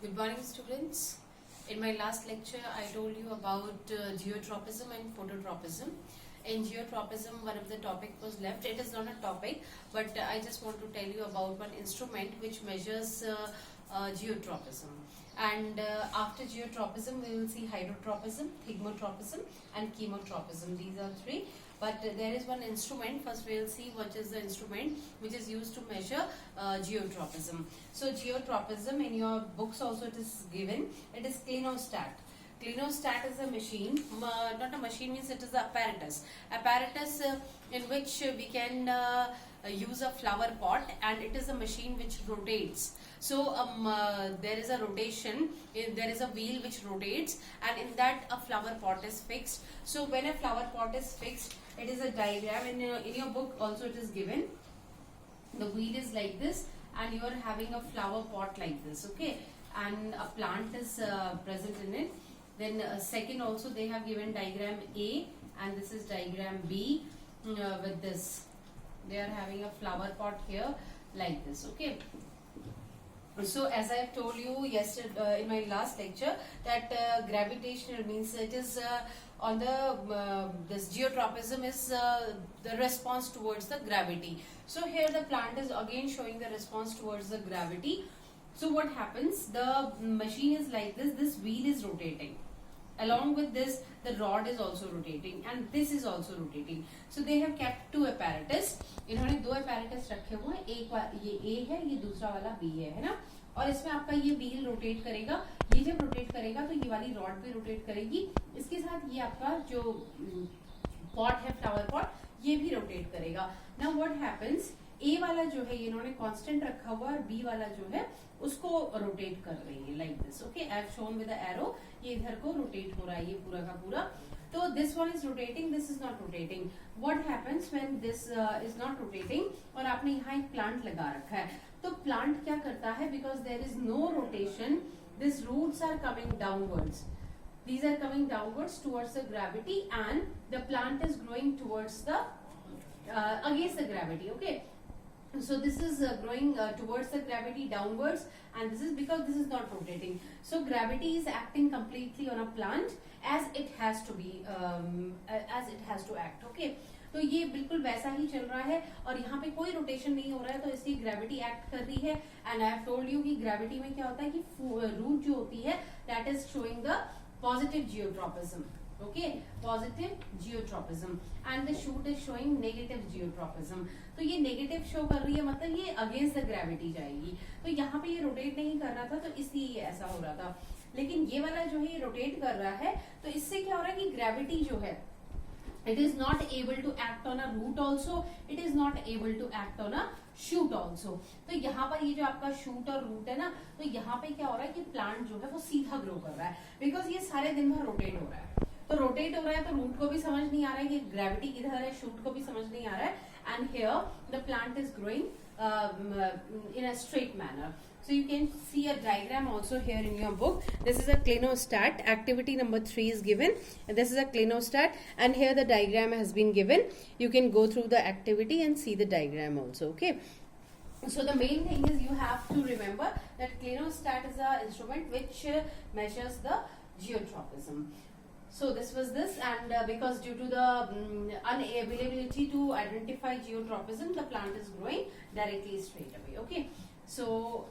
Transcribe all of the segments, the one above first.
Good morning, students. In my last lecture, I told you about geotropism and phototropism. In geotropism, one of the topic was left. It is not a topic, but I just want to tell you about one instrument which measures geotropism. And after geotropism, we will see hydrotropism, thigmotropism, and chemotropism. These are three. But there is one instrument. First, we will see what is the instrument which is used to measure geotropism. So, geotropism in your books also it is given. It is clinostat. Clinostat is a machine. Not a machine means it is the apparatus. Apparatus in which we can use a flower pot, and it is a machine which rotates. So there is a rotation, there is a wheel which rotates, and in that a flower pot is fixed. So when a flower pot is fixed, it is a diagram. In your book also it is given. The wheel is like this, and you are having a flower pot like this, okay, and a plant is present in it. Then second also they have given diagram A, and this is diagram B with this. They are having a flower pot here like this, okay. So as I have told you yesterday in my last lecture that gravitational means it is on the this geotropism is the response towards the gravity. So here the plant is again showing the response towards the gravity. So what happens? The machine is like this. This wheel is rotating. Along with this, the rod is also rotating, and this is also rotating. So they have kept two apparatus. इन्होंने दो apparatus रखे हुए हैं. एक ये A है, ये दूसरा वाला B है ना? और इसमें आपका ये wheel rotate करेगा. ये जब rotate करेगा तो ये वाली rod भी rotate करेगी. इसके साथ ये आपका जो pot है, flower pot, ये भी rotate करेगा. Now what happens? A वाला जो है ये इन्होंने constant रखा हुआ है, B वाला जो है उसको रोटेट कर रही है like this, okay. I have shown with the arrow. ये इधर को रोटेट हो रहा है ये पूरा का पूरा. तो this one is rotating, this is not rotating. What happens when this is not rotating? और आपने यहाँ एक प्लांट लगा रखा है, तो प्लांट क्या करता है? Because there is no rotation, this roots are coming downwards. These are coming downwards towards the gravity, and the plant is growing towards the against the gravity, okay. So this is growing towards the gravity downwards, and this is because this is not rotating. So gravity is acting completely on a plant as it has to be, as it has to act, okay. तो ये बिल्कुल वैसा ही चल रहा है, और यहाँ पे कोई रोटेशन नहीं हो रहा है, तो इसलिए ग्रेविटी एक्ट कर रही है. And I have told you कि ग्रेविटी में क्या होता है कि रूट जो होती है that is showing the positive geotropism, okay, positive geotropism, and the shoot is showing negative geotropism. तो ये negative शो कर रही है, मतलब ये against the gravity जाएगी. तो यहाँ पे ये rotate नहीं कर रहा था, तो इसलिए ये ऐसा हो रहा था. लेकिन ये वाला जो है ये rotate कर रहा है, तो इससे क्या हो रहा है कि gravity जो है it is not able to act on a root also, it is not able to act on a shoot also. तो यहाँ पर ये जो आपका shoot और root है ना, तो यहाँ पे क्या हो रहा है कि plant जो है वो सीधा grow कर रहा है, because ये सारे दिन भर rotate हो रहा है. तो रोटेट हो रहा है, तो रूट को भी समझ नहीं आ रहा है कि ग्रेविटी किधर है, शूट को भी समझ नहीं आ रहा है. And here the plant is growing in a straight manner. So you can see a diagram also here in your book. This is a clinostat. Activity number 3 is given. And this is a clinostat, and here the diagram has been given. You can go through the activity and see the diagram also. Okay. So the main thing is you have to remember that clinostat is an instrument which measures the geotropism. So this was this, and because due to the unavailability to identify geotropism, the plant is growing directly straight away. Okay. So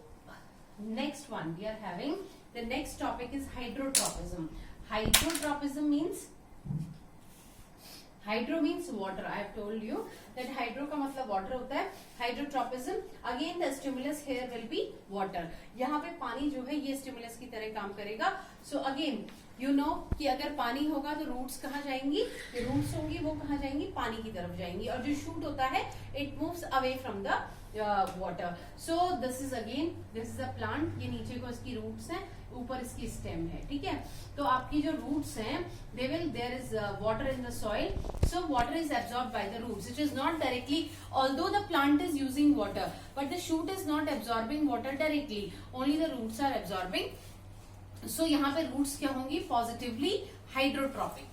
next one we are having, the next topic is hydrotropism. Hydrotropism means, hydro means water. I have told you that hydro का मतलब water होता है. Hydrotropism again the stimulus here will be water. यहाँ पे पानी जो है ये स्टिमुलस की तरह काम करेगा. सो अगेन यू नो कि अगर पानी होगा तो रूट्स कहाँ जाएंगी, रूट्स होंगी वो कहाँ जाएंगी, पानी की तरफ जाएंगी. और जो शूट होता है it moves away from the water. So this is again, this is a plant. ये नीचे को इसकी रूट्स हैं, ऊपर इसकी स्टेम है, ठीक है. तो आपकी जो रूट्स हैं they will, there is water in the soil, so water is absorb by the roots. It is not directly, although the plant is using water, but the shoot is not absorbing water directly, only the roots are absorbing. So यहाँ पे roots क्या होंगी? Positively hydrotropic,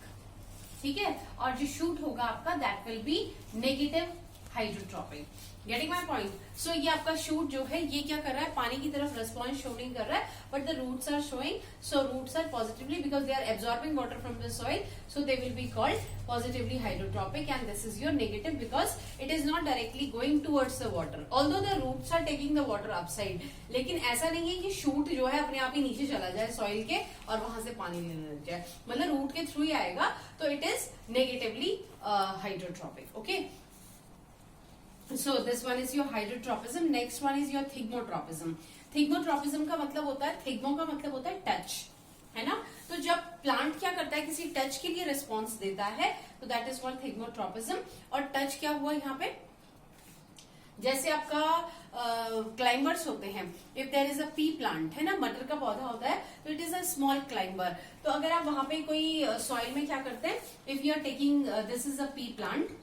ठीक है. और जो shoot होगा आपका that will be negative hydrotropic. Getting my point. So ये आपका शूट जो है ये क्या कर रहा है, पानी की तरफ रेस्पॉन्स शो नहीं कर रहा है, but the roots are showing. So roots are positively because they are absorbing water from the soil, so they will be called positively hydrotropic. And this is your negative because it is not directly going towards the water, although the roots are taking the water upside. लेकिन ऐसा नहीं है कि shoot जो है अपने आप ही नीचे चला जाए सॉइल के और वहां से पानी लेने लग जाए, मतलब रूट के थ्रू ही आएगा, तो it is negatively hydrotropic. Okay, so this one is your hydrotropism. Next one is your thigmotropism. Thigmotropism का मतलब होता है, thigmo का मतलब होता है टच, है ना. तो जब प्लांट क्या करता है, किसी टच के लिए रिस्पॉन्स देता है, तो दैट इज कॉल्ड थिग्मोट्रोपिज्म. और टच क्या हुआ यहाँ पे, जैसे आपका क्लाइंबर्स होते हैं. If there is a pea plant, है ना, मटर का पौधा होता है, तो it is a small climber. तो अगर आप वहां पे कोई सॉइल में क्या करते हैं, if you are taking this is a pea plant,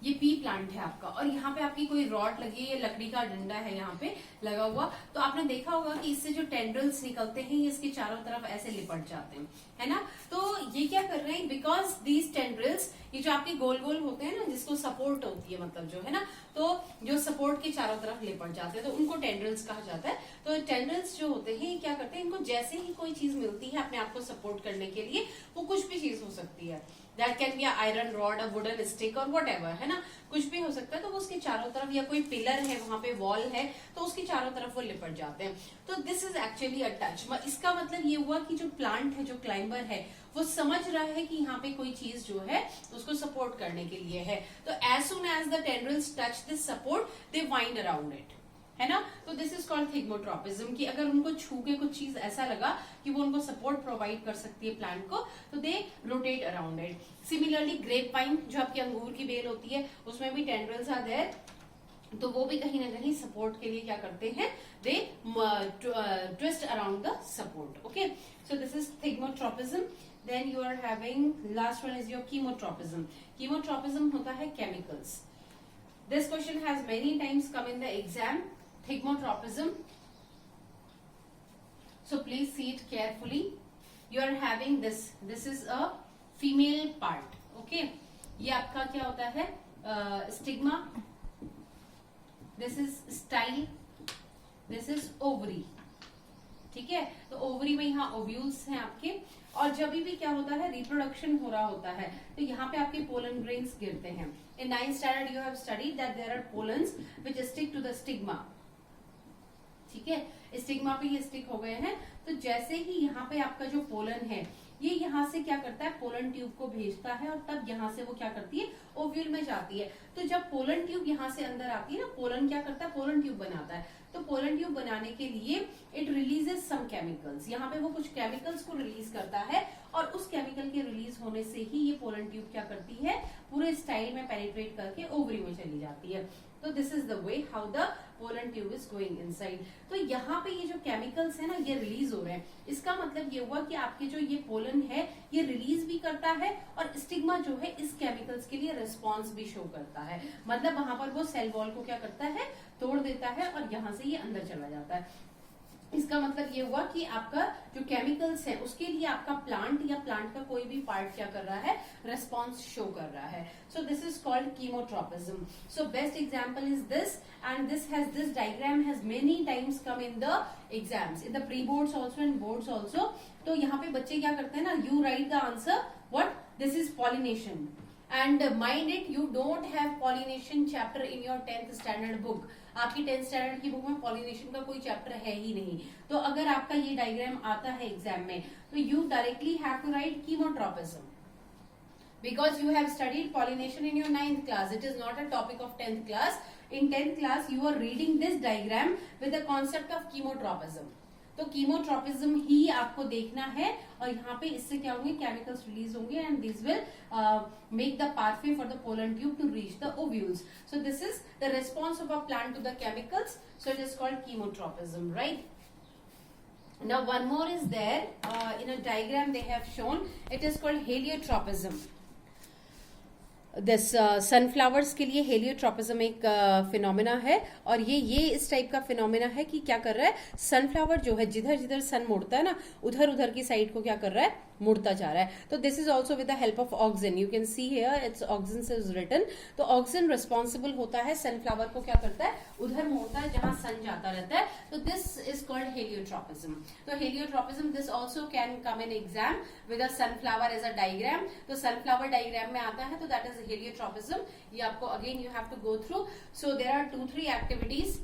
ये पी प्लांट है आपका, और यहाँ पे आपकी कोई रॉड लगी है, लकड़ी का डंडा है यहाँ पे लगा हुआ, तो आपने देखा होगा कि इससे जो टेंड्रिल्स निकलते हैं ये इसके चारों तरफ ऐसे लिपट जाते हैं, है ना. तो ये क्या कर रहे हैं, बिकॉज दीज टेंड्रिल्स, ये जो आपके गोल गोल होते हैं ना, जिसको सपोर्ट होती है, मतलब जो है ना, तो जो सपोर्ट के चारों तरफ लिपट जाते हैं, तो उनको टेंड्रिल्स कहा जाता है. तो टेंड्रिल्स जो होते हैं क्या करते हैं, इनको जैसे ही कोई चीज मिलती है अपने आप को सपोर्ट करने के लिए, वो कुछ भी चीज हो सकती है, that can be iron rod, a wooden stick और वट एवर, है ना, कुछ भी हो सकता है. तो वो उसके चारों तरफ, या कोई पिलर है वहां पे, वॉल है, तो उसके चारों तरफ वो लिपट जाते हैं. तो this is actually a touch. इसका मतलब ये हुआ कि जो प्लांट है, जो क्लाइंबर है, वो समझ रहा है कि यहाँ पे कोई चीज जो है उसको सपोर्ट करने के लिए है. तो as soon as the tendrils touch this support, they wind around it, है ना. तो दिस इज कॉल्ड थिग्मोट्रोपिज्म, कि अगर उनको छू के कुछ चीज ऐसा लगा कि वो उनको सपोर्ट प्रोवाइड कर सकती है प्लांट को, तो they rotate around it. Similarly grape vine, जो आपकी अंगूर की बेल होती है, उसमें भी टेंड्रिल्स आर देयर, तो वो भी कहीं ना कहीं सपोर्ट के लिए क्या करते हैं, they twist around the support. Okay, so this is thigmotropism. Then you are having last one is your chemotropism. Chemotropism होता है chemicals. This question has many times come in the exam. Thigmotropism. So please see it carefully. You are having this. This is a female part. Okay. ये आपका क्या होता है, stigma. This is style. This is ovary. ठीक है. तो ovary में यहाँ ओव्यूल्स हैं आपके, और जब भी क्या होता है, रिप्रोडक्शन हो रहा होता है, तो यहाँ पे आपके पोलन ग्रेन्स गिरते हैं. In 9th standard you have studied that there are pollens which stick to the stigma. ठीक है, स्टिग्मा पे ये स्टिक हो गए हैं. तो जैसे ही यहाँ पे आपका जो पोलन है, ये यहाँ से क्या करता है, पोलन ट्यूब को भेजता है, और तब यहाँ से वो क्या करती है, ओव्यूल में जाती है. तो जब पोलन ट्यूब यहाँ से अंदर आती है ना, पोलन क्या करता है, पोलन ट्यूब बनाता है. तो पोलन ट्यूब बनाने के लिए इट रिलीजेस सम केमिकल्स, यहाँ पे वो कुछ केमिकल्स को रिलीज करता है, और उस केमिकल के रिलीज होने से ही ये पोलन ट्यूब क्या करती है, पूरे स्टाइल में पेनिट्रेट करके ओवरी में चली जाती है. तो this is the way how the pollen tube is going inside. तो यहाँ पे ये जो केमिकल्स है ना, ये रिलीज हो रहे हैं. इसका मतलब ये हुआ कि आपके जो ये पोलन है, ये रिलीज भी करता है, और स्टिग्मा जो है इस केमिकल्स के लिए रिस्पॉन्स भी शो करता है. मतलब वहां पर वो सेल वॉल को क्या करता है, तोड़ देता है, और यहाँ से ये अंदर चला जाता है. इसका मतलब ये हुआ कि आपका जो केमिकल्स है, उसके लिए आपका प्लांट या प्लांट का कोई भी पार्ट क्या कर रहा है, रेस्पॉन्स शो कर रहा है. सो this is called chemotropism. So best example is this, and this diagram has many times come in the exams, in the pre boards also and boards also. तो यहाँ पे बच्चे क्या करते हैं ना, you right the answer what, this is pollination, and mind it, you don't have pollination chapter in your 10th standard book. आपकी 10th standard की बुक में पॉलिनेशन का कोई चैप्टर है ही नहीं. तो अगर आपका ये डायग्राम आता है एग्जाम में, तो you directly have to write chemotropism, because you have studied pollination in your 9th class. It is not a topic of 10th class. In 10th class you are reading this diagram with the concept of chemotropism. तो कीमोट्रोपिज्म ही आपको देखना है, और यहाँ पे इससे क्या होंगे, केमिकल्स रिलीज होंगे, and this will make the pathway for the pollen tube to reach the ovules. So this is the response of a plant to the chemicals. So it is called chemotropism, right. Now one more is there, in a diagram they have shown, it is called heliotropism. This sunflowers के लिए हेलियोट्रोपिज्म एक phenomena है, और ये इस type का phenomena है कि क्या कर रहा है, सनफ्लावर जो है जिधर जिधर सन मुड़ता है ना, उधर उधर की साइड को क्या कर रहा है, मुड़ता जा रहा है. तो this is also with the help of auxin. You can see here it's auxin is written. तो ऑक्सिन रिस्पॉन्सिबल होता है सनफ्लावर को क्या करता है, उधर मोड़ता है जहां सन जाता रहता है. तो दिस इज कॉल्ड हेलियोट्रोपिज्म. तो heliotropism this also can come in exam with a sunflower as a diagram. तो सनफ्लावर डायग्राम में आता है, तो दैट इज हेलियोट्रोपिज्म. ये आपको again you have to go through. So there are 2-3 activities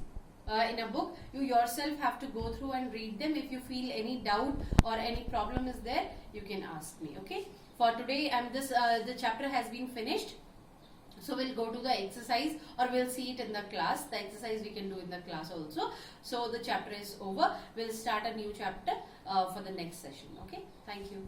in a book. You yourself have to go through and read them. If you feel any doubt or any problem is there, you can ask me. Okay, for today the chapter has been finished, so we'll go to the exercise, or we'll see it in the class. The exercise we can do in the class also. So the chapter is over. We'll start a new chapter for the next session. Okay, thank you.